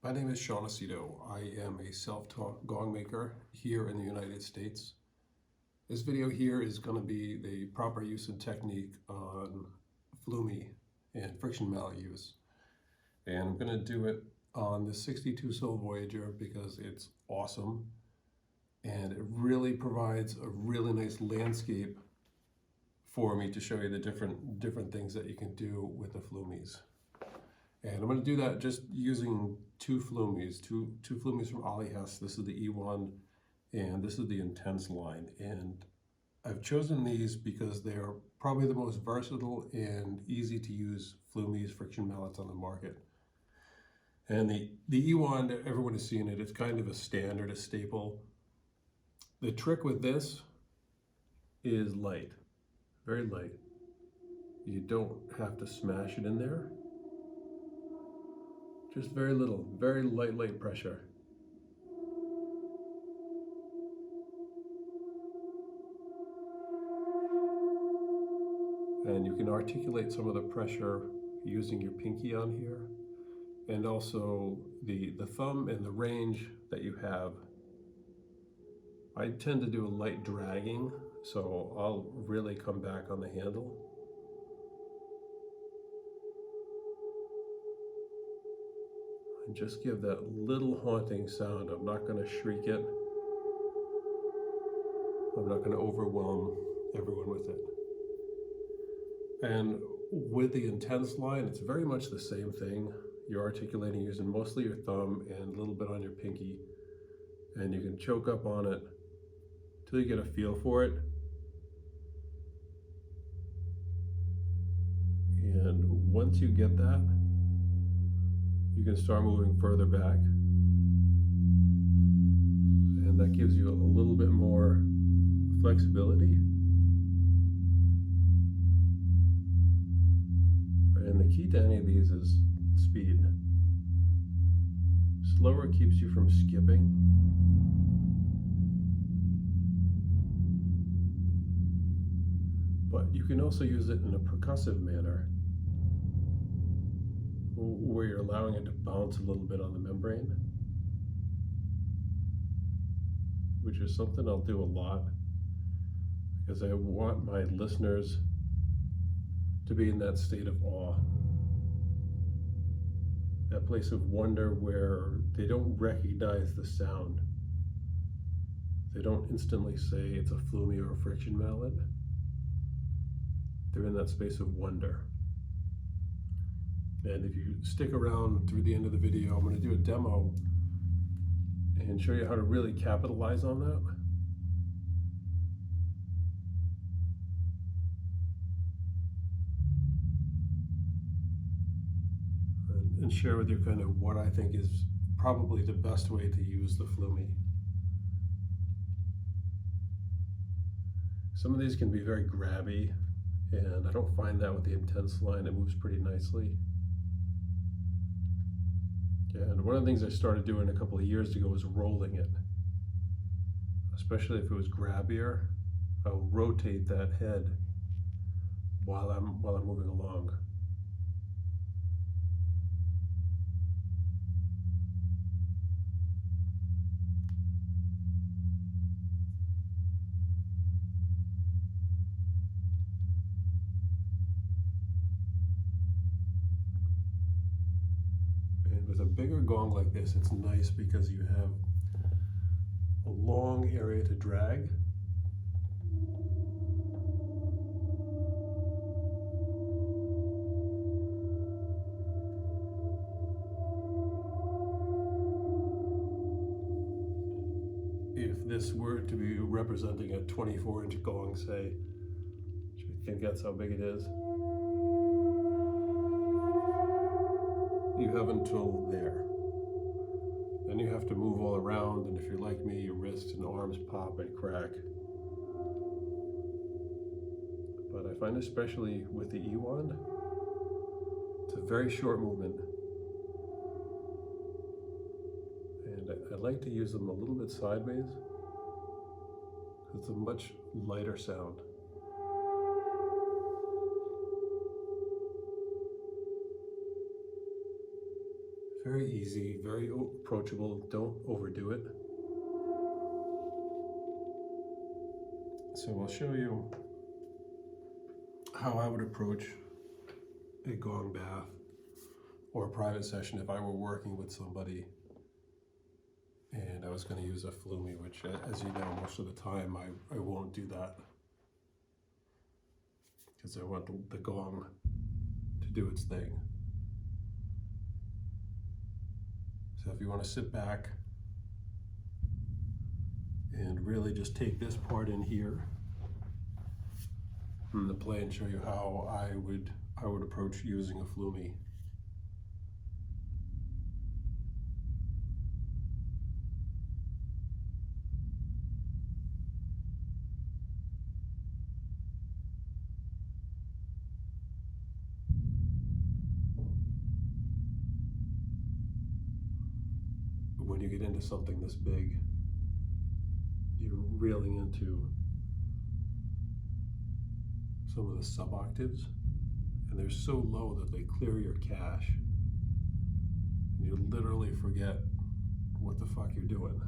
My name is Sean Aceto. I am a self-taught gong maker here in the United States. This video here is going to be the proper use and technique on flumie and friction mallet use. And I'm going to do it on the 62 Soul Voyager because it's awesome and it really provides a really nice landscape for me to show you the different things that you can do with the flumies. And I'm going to do that just using two flumies from Olli Hess. This is the E1 and this is the Intense line. And I've chosen these because they're probably the most versatile and easy to use flumies, friction mallets on the market. And the E1, everyone has seen it. It's kind of a standard, a staple. The trick with this is light, very light. You don't have to smash it in there. Just very little, very light pressure. And you can articulate some of the pressure using your pinky on here. And also the thumb and the range that you have. I tend to do a light dragging, so I'll really come back on the handle. And just give that little haunting sound. I'm not going to shriek it. I'm not going to overwhelm everyone with it. And with the Intense line, it's very much the same thing. You're articulating using mostly your thumb and a little bit on your pinky. And you can choke up on it till you get a feel for it. And once you get that, you can start moving further back. And that gives you a little bit more flexibility. And the key to any of these is speed. Slower keeps you from skipping. But you can also use it in a percussive manner, where you're allowing it to bounce a little bit on the membrane, which is something I'll do a lot because I want my listeners to be in that state of awe, that place of wonder where they don't recognize the sound. They don't instantly say it's a flumie or a friction mallet. They're in that space of wonder. And if you stick around through the end of the video, I'm going to do a demo and show you how to really capitalize on that. And share with you kind of what I think is probably the best way to use the flumie. Some of these can be very grabby, and I don't find that with the Intense line. It moves pretty nicely. And one of the things I started doing a couple of years ago was rolling it. Especially if it was grabbier, I'll rotate that head while I'm moving along. With a bigger gong like this, it's nice because you have a long area to drag. If this were to be representing a 24-inch gong, say, which I think that's how big it is, you have until there. Then you have to move all around, and if you're like me, your wrists and arms pop and crack. But I find especially with the E1, it's a very short movement. And I like to use them a little bit sideways. It's a much lighter sound. Very easy, very approachable. Don't overdo it. So I'll show you how I would approach a gong bath or a private session if I were working with somebody and I was going to use a flumie, which, as you know, most of the time I won't do that because I want the gong to do its thing. So if you want to sit back and really just take this part in here and the play and show you how I would approach using a flumie. When you get into something this big, you're reeling into some of the sub-octaves, and they're so low that they clear your cache, and you literally forget what the fuck you're doing.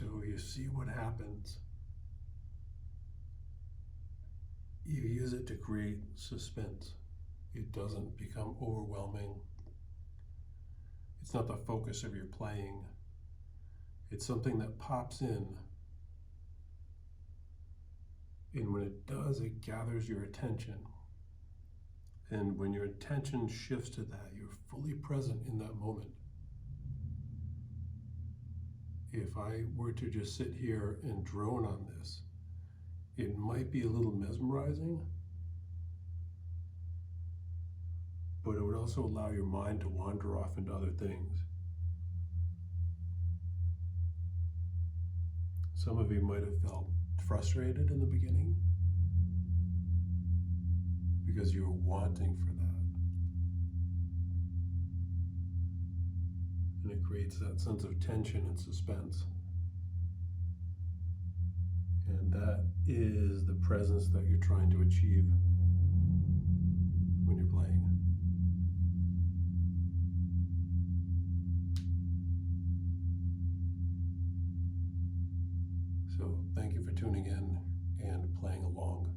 So you see what happens. You use it to create suspense. It doesn't become overwhelming. It's not the focus of your playing. It's something that pops in. And when it does, it gathers your attention. And when your attention shifts to that, you're fully present in that moment. If I were to just sit here and drone on this, it might be a little mesmerizing, but it would also allow your mind to wander off into other things. Some of you might have felt frustrated in the beginning because you were wanting for that. And it creates that sense of tension and suspense. And that is the presence that you're trying to achieve when you're playing. So thank you for tuning in and playing along.